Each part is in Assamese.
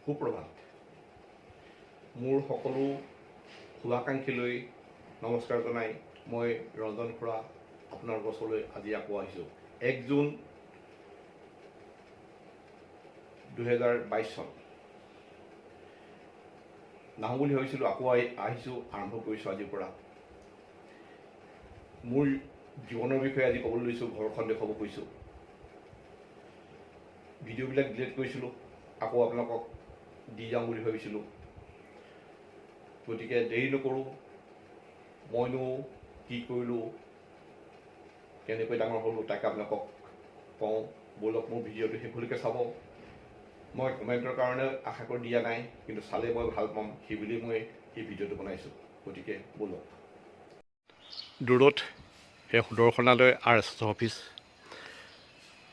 সুপ্ৰভাত। মোৰ সকলো শুভাকাংক্ষীলৈ নমস্কাৰ জনাই মই ৰঞ্জন খুৰা আপোনালোকৰ ওচৰলৈ আজি আকৌ আহিছোঁ। 1 জুন 2022 চন। নাহোঁ বুলি ভাবিছিলোঁ, আকৌ আহিছোঁ, আৰম্ভ কৰিছোঁ আজিৰ পৰা। মোৰ জীৱনৰ বিষয়ে আজি ক'বলৈ লৈছোঁ, ঘৰখন দেখুৱাব কৈছোঁ। ভিডিঅ'বিলাক ডিলিট কৰিছিলোঁ, আকৌ আপোনালোকক দি যাম বুলি ভাবিছিলোঁ। গতিকে দেৰি নকৰোঁ, মইনো কি কৰিলোঁ, কেনেকৈ ডাঙৰ হ'লোঁ তাকে আপোনালোকক কওঁ। ব'লক মোৰ ভিডিঅ'টো শেষলৈকে চাব। মই কমেণ্টৰ কাৰণে আশা কৰি দিয়া নাই, কিন্তু চালে মই ভাল পাম সেইবুলি মই এই ভিডিঅ'টো বনাইছোঁ। গতিকে ব'লক। দূৰত সেই সুদৰ্শনালয় RSS অফিচ,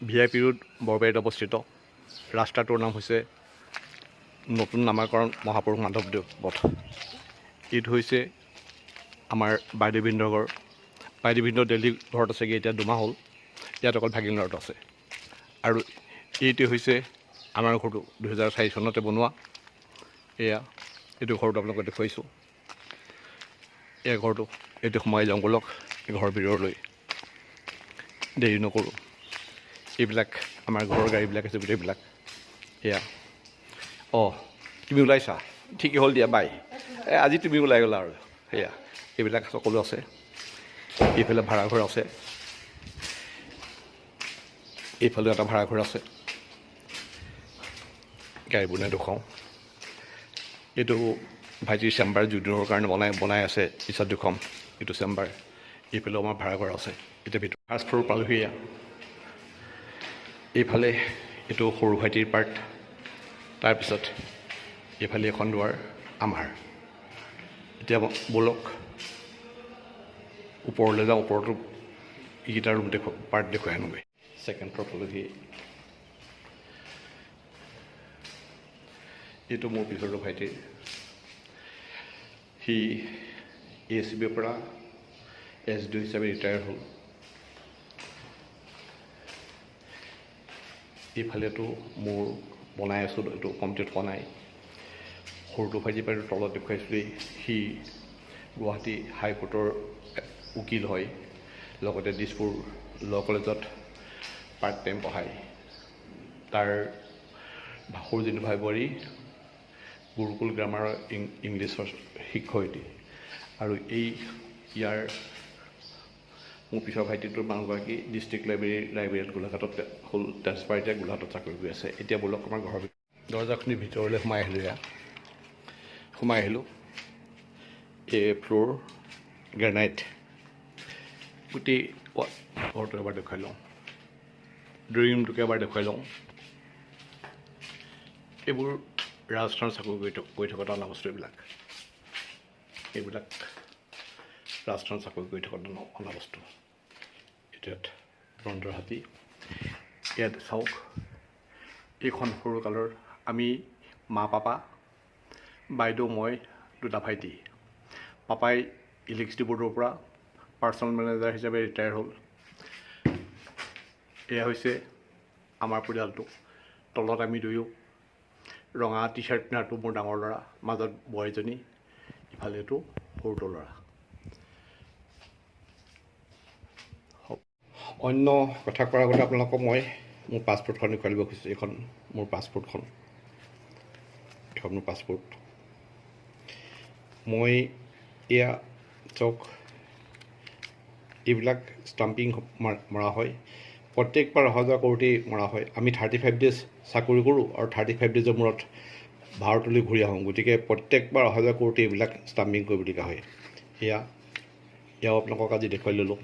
VIP ৰোড, বৰবাৰীত অৱস্থিত। ৰাস্তাটোৰ নাম হৈছে নতুন নামাকৰণ মহাপুৰুষ মাধৱদেৱ পথ। এইটো হৈছে আমাৰ বাইদেউবৃন্দৰ ঘৰ। বাইদেউবৃন্দ দিল্লী ঘৰত আছেগৈ, এতিয়া 2 মাহ হ'ল। ইয়াত অকল ভাগিন ল'ৰাটো আছে। আৰু এইটো হৈছে আমাৰ ঘৰটো, 2004 চনতে বনোৱা। এইটো ঘৰটো আপোনালোকক দেখুৱাইছোঁ। এই ঘৰটো, এইটো সোমাই যাওঁ ব'লক ঘৰৰ ভিতৰলৈ। দেৰি নকৰোঁ। এইবিলাক আমাৰ ঘৰৰ গাড়ীবিলাক আছে গোটেইবিলাক। তুমি ওলাইছা? ঠিকেই হ'ল দিয়া, বাই। আজি তুমি ওলাই গ'লা আৰু। এইবিলাক সকলো আছে। এইফালে ভাড়াঘৰ আছে, এইফালেও এটা ভাড়াঘৰ আছে। গাড়ীবোৰ নেদেখাওঁ। এইটো ভাইটিৰ চেম্বাৰ জুনিয়ৰৰ কাৰণে বনাই আছে, পিছত দেখুৱাম। এইটো চেম্বাৰ। এইফালেও আমাৰ ভাড়াঘৰ আছে। এতিয়া ভিতৰত ফাৰ্ষ্ট ফ্ল'ৰ পালোহি। এইফালে এইটো সৰু ভাইটিৰ পাৰ্ট। তাৰপিছত এইফালে এখন দুৱাৰ আমাৰ। এতিয়া ব'লক ওপৰলৈ যাওঁ। ওপৰতো এইকেইটা ৰুম পাৰ্ট দেখুৱাই আনোগৈ। ছেকেণ্ড ফ্ল'ৰ পালোহি। এইটো মোৰ পিছৰটো ভাইটিৰ। সি ASBৰ পৰা SDO হিচাপে ৰিটায়াৰ হ'ল। এইফালেতো মোৰ বনাই আছোঁ, এইটো কমপ্লিট হোৱা নাই। সৰুটো ভাইটি পাই তলত দেখুৱাইছিলোঁ। সি গুৱাহাটী হাইকোৰ্টৰ উকিল হয়, লগতে দিছপুৰ ল' কলেজত পাৰ্ট টাইম পঢ়ায়। তাৰ সৰুজনী ভাই বোৱাৰী গুৰুকুল গ্ৰামাৰৰ ইংলিছৰ শিক্ষয়িত্ৰী। আৰু ইয়াৰ মোৰ পিছৰ ভাইটিটোৰ মানুহগৰাকী ডিষ্ট্ৰিক্ট লাইব্ৰেৰীত গোলাঘাটত হ'ল ট্ৰেন্সফাৰ, এতিয়া গোলাঘাটত চাকৰি কৰি আছে। এতিয়া ব'লক আমাৰ ঘৰৰ দৰজাখনি ভিতৰলৈ সোমাই আহিলোঁ। সোমাই আহিলোঁ। Floor granite. গোটেই ঘৰটো এবাৰ দেখুৱাই লওঁ। ড্ৰয়িং ৰুমটোকে এবাৰ দেখুৱাই লওঁ। এইবোৰ ৰাজস্থানত চাকৰি কৰি থকা অনা বস্তু। এইবিলাক ৰাজস্থানত চাকৰি কৰি থকা অনা বস্তু। ইয়াত ব্ৰঞ্জৰ হাতী। ইয়াত চাওক, এইখন সৰু কালৰ আমি মা পাপা, বাইদেউ, মই, 2টা ভাইটি। পাপাই ইলেক্ট্ৰিচিটি বৰ্ডৰ পৰা পাৰ্চনেল মেনেজাৰ হিচাপে ৰিটায়াৰ হ'ল। এয়া হৈছে আমাৰ পৰিয়ালটো। তলত আমি দুয়ো। ৰঙা টি-চাৰ্ট পিন্ধাটো মোৰ ডাঙৰ ল'ৰা, মাজত বোৱাৰীজনী, ইফালেটো সৰুটো ল'ৰা। অন্য কথা কোৱাৰ আগতে আপোনালোকক মই মোৰ পাছপৰ্টখন দেখুৱাই দিব খুজিছোঁ। এইখন মোৰ পাছপৰ্টখন। এইখন মোৰ পাছপৰ্ট। মই এয়া চাওক, এইবিলাক ষ্টাম্পিং মৰা হয়। প্ৰত্যেকবাৰ অহা যোৱা কৰোঁতেই মৰা হয়। আমি 35 ডেজ চাকৰি কৰোঁ আৰু 35 ডেজৰ মূৰত ভাৰতলৈ ঘূৰি আহোঁ। গতিকে প্ৰত্যেকবাৰ অহা যোৱা কৰোঁতে এইবিলাক ষ্টাম্পিং কৰিবলগীয়া হয়। এয়াও আপোনালোকক আজি দেখুৱাই ল'লোঁ।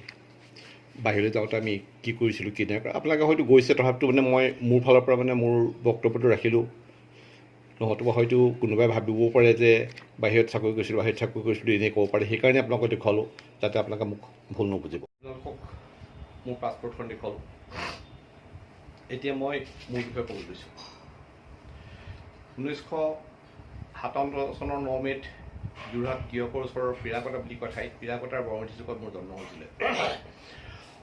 বাহিৰলৈ যাওঁতে আমি কি কৰিছিলোঁ, কি নাই কৰা। আপোনালোকে হয়তো গৈছে, তথাপিতো মই মোৰ ফালৰ পৰা মোৰ বক্তব্যটো ৰাখিলোঁ। নহতুবা হয়তো কোনোবাই ভাবিবও পাৰে যে বাহিৰত চাকৰি কৰিছিলোঁ এনেই ক'ব পাৰে। সেইকাৰণে আপোনালোকক দেখুৱালোঁ, যাতে আপোনালোকে মোক ভুল নুবুজিব। আপোনালোকক মোৰ পাছপৰ্টখন দেখুৱালোঁ। এতিয়া মই মোৰ বিষয়ে ক'ব লৈছোঁ। 1957 চনৰ 9 মে'ত যোৰহাট তিয়কৰ ওচৰৰ পিৰাকটা বুলি কোৱা ঠাইত, পিৰাকটাৰ বৰমুঠি চুকত মোৰ জন্ম হৈছিলে।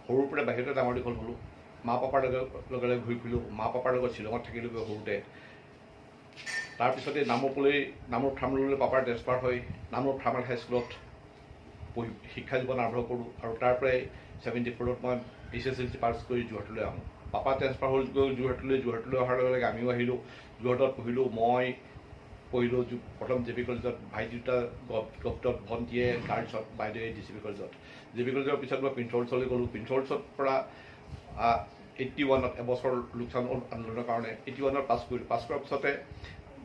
সৰুৰ পৰা বাহিৰতে ডাঙৰ দীঘল হ'লোঁ। মা পাপাৰ লগে লগে ঘূৰি ফুৰিলোঁ। মা পাপাৰ লগত শ্বিলঙত থাকিলোগৈ সৰুতে। তাৰপিছতে নামৰূপ থাৰ্মেললৈ পাপাৰ ট্ৰেন্সফাৰ হৈ নামৰূপ থাৰ্মেল হাইস্কুলত শিক্ষা জীৱন আৰম্ভ কৰোঁ আৰু তাৰ পৰাই 74ত মই SSLC পাছ কৰি যোৰহাটলৈ আহোঁ। পাপা ট্ৰেন্সফাৰ হ'ল যোৰহাটলৈ অহাৰ লগে লগে আমিও আহিলোঁ। যোৰহাটত পঢ়িলোঁ। মই পঢ়িলোঁ প্ৰথম JP কলেজত, ভাইটি দুটা গভটত, ভণ্টিয়ে গাৰ্লছত, বাইদেৱে DCP কলেজত। JP কলেজৰ পিছত মই প্ৰিন্সিপালছলৈ গ'লোঁ। প্ৰিন্সিপালছৰ পৰা 81ত এবছৰ লোকচান আন্দোলনৰ কাৰণে 81ত পাছ কৰিলোঁ। পাছ কৰাৰ পিছতে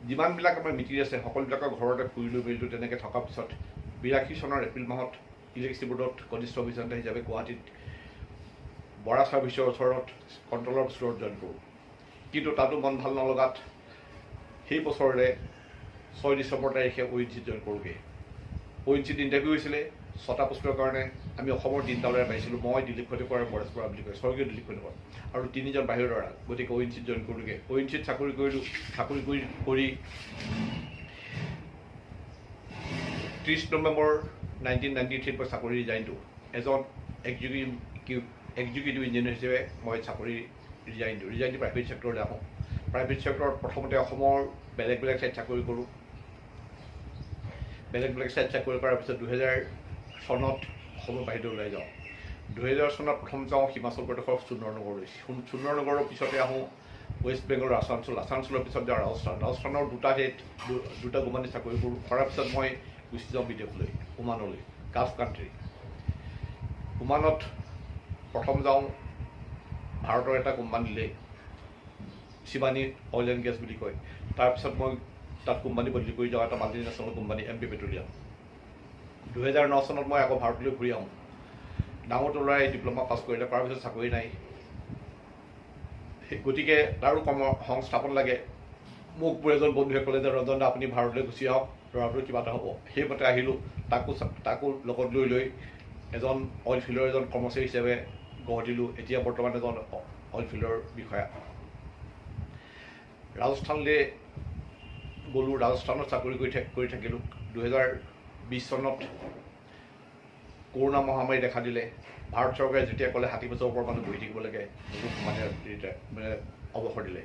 যিমানবিলাক আমাৰ মিতিৰ আছে সকলোবিলাকৰ ঘৰতে ফুৰিলোঁ মেলিলোঁ। তেনেকৈ থকাৰ পিছত 82 চনৰ এপ্ৰিল মাহত ইলেক্ট্ৰিচিটি বোৰ্ডত কনিষ্ঠ অভিযন্তা হিচাপে গুৱাহাটীত বৰা ছাৰ্ভিচৰ ওচৰত কণ্ট্ৰলৰ ষ্ট'ৰত জইন কৰোঁ। কিন্তু তাতো মন ভাল নলগাত সেই বছৰৰে 6 ডিচেম্বৰ তাৰিখে ONGCত জইন কৰোঁগৈ। ONGCত ইণ্টাৰভিউ হৈছিলে 6টা পোষ্টৰ কাৰণে। আমি অসমৰ 3টা ল'ৰাই পাইছিলোঁ, মই, দিলীপ খনিকৰ আৰু পৰেশ বৰা বুলি কয়, স্বৰ্গীয় দিলীপ খনিকৰ, আৰু 3জন বাহিৰৰ ল'ৰা। গতিকে ONGCত জইন কৰোঁগৈ। ONGCত চাকৰি কৰিলোঁ। চাকৰি কৰি 30 নৱেম্বৰ 1993 মই চাকৰি ৰিজাইন দিওঁ। এজন এক্সিকিউটিভ ইঞ্জিনিয়াৰ হিচাপে মই চাকৰি ৰিজাইন দিওঁ। ৰিজাইন দি প্ৰাইভেট ছেক্টৰলৈ আহোঁ। প্ৰাইভেট ছেক্টৰত প্ৰথমতে অসমৰ বেলেগ ঠাইত চাকৰি কৰোঁ। বেলেগ ঠাইত চাকৰি কৰাৰ পিছত 2000 চনত অসমৰ বাহিৰলৈ ওলাই যাওঁ। 2000 চনত প্ৰথম যাওঁ হিমাচল প্ৰদেশৰ সুন্দৰনগৰলৈ। সুন্দৰনগৰৰ পিছতে আহোঁ ৱেষ্ট বেংগলৰ আছানছোলৰ পিছত যাওঁ ৰাজস্থানৰ দুটা কোম্পানীত চাকৰি কৰোঁ। কৰাৰ পিছত মই গুচি যাওঁ বিদেশলৈ, ওমানলৈ, গাল্ফ কাণ্ট্ৰি। ওমানত প্ৰথম যাওঁ ভাৰতৰ এটা কোম্পানীলৈ, শিৱানী অইল এণ্ড গেছ বুলি কয়। তাৰপিছত মই তাত কোম্পানী বদলি কৰি যাওঁ এটা মাল্টিনেশ্যনেল কোম্পানী MP পেট্ৰলিয়াম। 2009 চনত মই আকৌ ভাৰতলৈ ঘূৰি আহোঁ। ডাঙৰ ল'ৰাই ডিপ্ল'মা পাছ কৰিলে, কৰাৰ পিছত চাকৰি নাই। গতিকে তাৰো কৰ্ম সংস্থাপন লাগে। মোক এজন বন্ধুৱে ক'লে যে ৰঞ্জন দা আপুনি ভাৰতলৈ গুচি আহক, ল'ৰাটোৰ কিবা এটা হ'ব। সেইমতে আহিলোঁ। তাকো লগত লৈ এজন অইল ফিল্ডৰ এজন কৰ্মচাৰী হিচাপে গঢ় দিলোঁ। এতিয়া বৰ্তমান এজন অইল ফিল্ডৰ বিষয়া। ৰাজস্থানলৈ গ'লোঁ। ৰাজস্থানত চাকৰি কৰি থাকিলোঁ। 2020 চনত কৰোণা মহামাৰী দেখা দিলে। ভাৰত চৰকাৰে যেতিয়া ক'লে 60 বছৰৰ ওপৰৰ মানুহ বহি থাকিব লাগে, বহুত মানে অৱসৰ দিলে।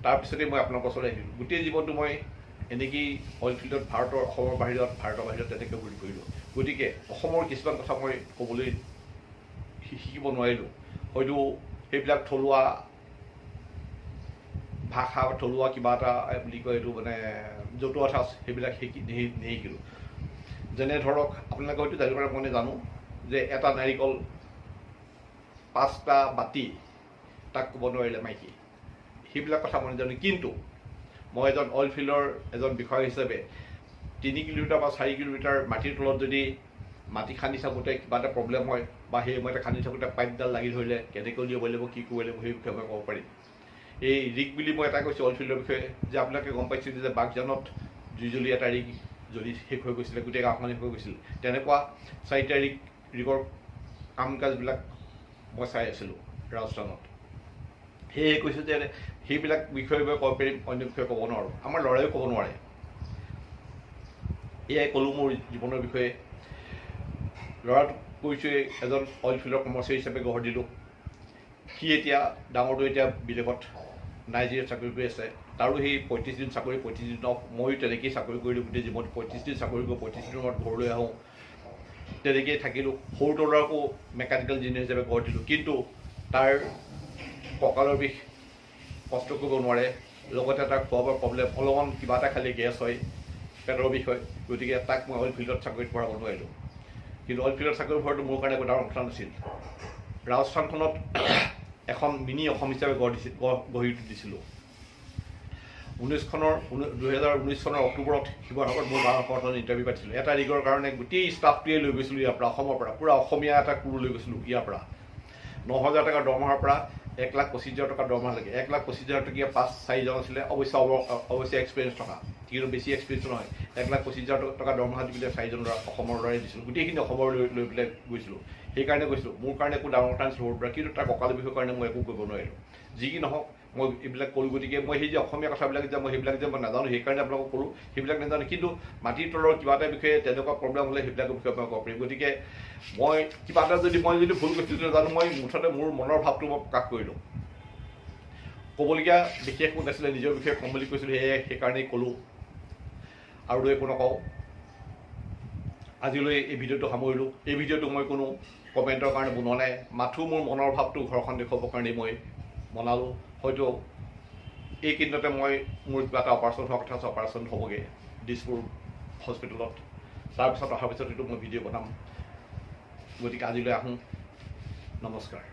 তাৰপিছতে মই আপোনালোকৰ ওচৰলৈ আহিলোঁ। গোটেই জীৱনটো মই এনেকেই অইল ফিল্ডত অসমৰ বাহিৰত তেনেকৈ ঘূৰি ফুৰিলোঁ। গতিকে অসমৰ কিছুমান কথা মই ক'বলৈ শিকিব নোৱাৰিলোঁ। হয়তো সেইবিলাক থলুৱা ভাষা, থলুৱা কিবা এটা বুলি কয়, এইটো মানে জতুৱা ঠাঁচ, সেইবিলাক নিশিকিলোঁ। যেনে ধৰক আপোনালোকে হয়তো জানিব পাৰে, মই জানো যে এটা নাৰিকল 5টা বাতি তাক ক'ব নোৱাৰিলে মাইকী। সেইবিলাক কথা মই নাজানো। কিন্তু মই এজন অইল ফিল্ডৰ এজন বিষয়া হিচাপে 3 কিলোমিটাৰ বা 4 কিলোমিটাৰ মাটিৰ তলত যদি মাটি খান্দি থাকোঁতে কিবা এটা প্ৰব্লেম হয় বা সেই সময়তে খান্দি থাকোঁতে পাইপডাল লাগি ধৰিলে কেনেকৈ উলিয়াব লাগিব, কি কৰিব লাগিব, সেই বিষয়ে মই ক'ব পাৰিম। এই ৰিগ বুলি মই এটা কৈছোঁ অইল ফিল্ডৰ বিষয়ে, যে আপোনালোকে গম পাইছিল যে বাগজানত জুই জ্বলি এটা ৰিগ জ্বলি শেষ হৈ গৈছিলে, গোটেই গাঁওখন শেষ হৈ গৈছিল। তেনেকুৱা 4টা ৰিগৰ কাম কাজবিলাক মই চাই আছিলোঁ ৰাজস্থানত। সেয়ে কৈছোঁ যে সেইবিলাক বিষয়ে মই ক'ব পাৰিম, অন্য বিষয়ে ক'ব নোৱাৰোঁ। আমাৰ ল'ৰাইও ক'ব নোৱাৰে। এয়াই ক'লোঁ মোৰ জীৱনৰ বিষয়ে। ল'ৰাটোক কৈছোঁ এজন অইল ফিল্ডৰ কৰ্মচাৰী হিচাপে গঢ় দিলোঁ। সি এতিয়া ডাঙৰটো এতিয়া বিদেশত নাইজেৰিয়াত চাকৰি কৰি আছে। তাৰো সেই 35 দিন চাকৰি, 35 দিন অফ। ময়ো তেনেকেই চাকৰি কৰিলোঁ গোটেই জীৱন। 35 দিন চাকৰি কৰি 35 দিনৰ মূৰত ঘৰলৈ আহোঁ। তেনেকেই থাকিলোঁ। সৰুটো ল'ৰাকো মেকানিকেল ইঞ্জিনিয়াৰ হিচাপে গঢ় দিলোঁ। কিন্তু তাৰ কঁকালৰ বিষ, কষ্ট কৰিব নোৱাৰে। লগতে তাৰ খোৱা বোৱাৰ প্ৰব্লেম, অলপমান কিবা এটা খালি গেছ হয়, পেটৰ বিষ হয়। গতিকে তাক মই অইল ফিল্ডত চাকৰিত ভৰাব নোৱাৰিলোঁ। কিন্তু অইল ফিল্ডত চাকৰি ভৰোৱাটো মোৰ কাৰণে একো ডাঙৰ কথা নাছিল। ৰাজস্থানখনত এখন মিনি অসম হিচাপে গঢ়ি দিছিলোঁ। 2019 চনৰ অক্টোবৰত শিৱসাগৰত মোৰ গাঁৱৰ ইণ্টাৰভিউ পাতিছিলোঁ। এটা ৰিগৰ কাৰণে গোটেই ষ্টাফটোৱে লৈ গৈছিলোঁ ইয়াৰ পৰা, অসমৰ পৰা। পূৰা অসমীয়া এটা ক্ৰু লৈ গৈছিলোঁ ইয়াৰ পৰা। 9,000 টকা দৰমহাৰ পৰা 1,25,000 টকা দৰমহা লাগে। 1,25,000 টকীয়া 4জন আছিলে, অৱশ্যে এক্সপিৰিয়েঞ্চ থকা, কিন্তু বেছি এক্সপিৰিয়েঞ্চ নহয়। 1,25,000 টকা দৰমহা দি পেলাই 4জন ল'ৰা অসমৰ ল'ৰাই দিছিলোঁ। গোটেইখিনি অসমৰ লৈ পেলাই গৈছিলোঁ। সেইকাৰণে গৈছিলোঁ। মোৰ কাৰণে একো ডাঙৰ কথা নাছিল সৰুৰ পৰা, কিন্তু তাৰ কঁকালৰ বিষয়ৰ কাৰণে মই একো কৰিব নোৱাৰিলোঁ। যি কি নহওক মই এইবিলাক কৰোঁ। গতিকে মই সেই যে অসমীয়া কথাবিলাক যে মই সেইবিলাক যে মই নাজানো, সেইকাৰণে আপোনালোকক কৰোঁ। সেইবিলাক নাজানো, কিন্তু মাটিৰ তলৰ কিবা এটা বিষয়ে তেনেকুৱা প্ৰব্লেম হ'লে সেইবিলাকৰ বিষয়ে মই ক'ব পাৰিম। গতিকে মই কিবা এটা মই যদি ভুল কৰিছিলোঁ নাজানো, মই মুঠতে মোৰ মনৰ ভাৱটো মই প্ৰকাশ কৰিলোঁ। ক'বলগীয়া বিশেষ একো নাছিলে, নিজৰ বিষয়ে ক'ম বুলি কৈছিলোঁ, সেইকাৰণেই ক'লোঁ আৰু একো নকওঁ। আজিলৈ এই ভিডিঅ'টো সামৰিলোঁ। এই ভিডিঅ'টো মই কোনো কমেণ্টৰ কাৰণে বনোৱা নাই, মাথো মোৰ মনৰ ভাৱটো ঘৰখন দেখুৱাবৰ কাৰণেই মই বনালোঁ। হয়তো এইকেইদিনতে মই মোৰ কিবা এটা অপাৰেশ্যন হোৱাৰ কথা আছে, অপাৰেশ্যন হ'বগৈ দিছপুৰ হস্পিটেলত। তাৰপিছত অহাৰ পিছত এইটো মই ভিডিঅ' বনাম। গতিকে আজিলৈ আহোঁ, নমস্কাৰ।